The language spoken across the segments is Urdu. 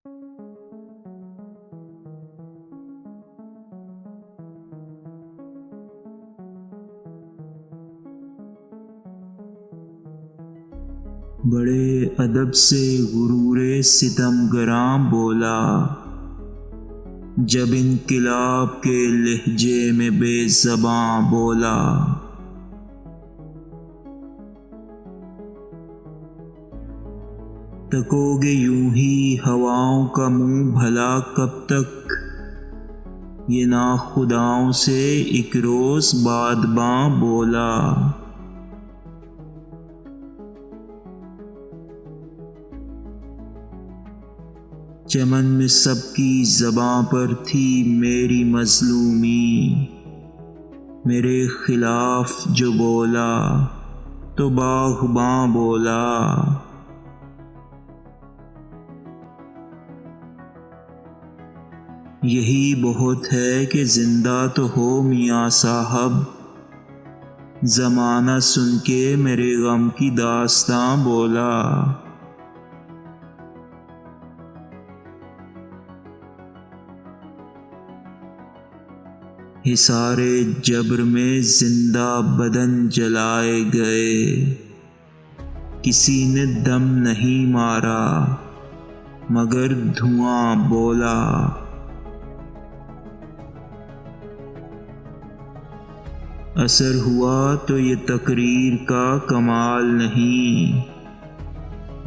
بڑے ادب سے غرور ستم گراں بولا، جب انقلاب کے لہجے میں بے زباں بولا۔ تکو گے یوں ہی ہواؤں کا منہ بھلا کب تک، یہ ناخداؤں سے ایک روز بادباں بولا۔ چمن میں سب کی زباں پر تھی میری مظلومی، میرے خلاف جو بولا تو باغباں بولا۔ یہی بہت ہے کہ زندہ تو ہو میاں صاحب، زمانہ سن کے میرے غم کی داستاں بولا۔ حصارِ جبر میں زندہ بدن جلائے گئے، کسی نے دم نہیں مارا مگر دھواں بولا۔ اثر ہوا تو یہ تقریر کا کمال نہیں،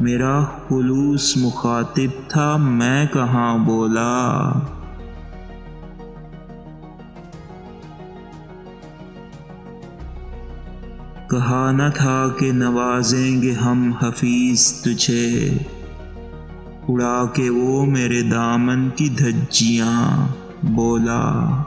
میرا خلوص مخاطب تھا میں کہاں بولا۔ کہا نہ تھا کہ نوازیں گے ہم حفیظ تجھے، اڑا کے وہ میرے دامن کی دھجیاں بولا۔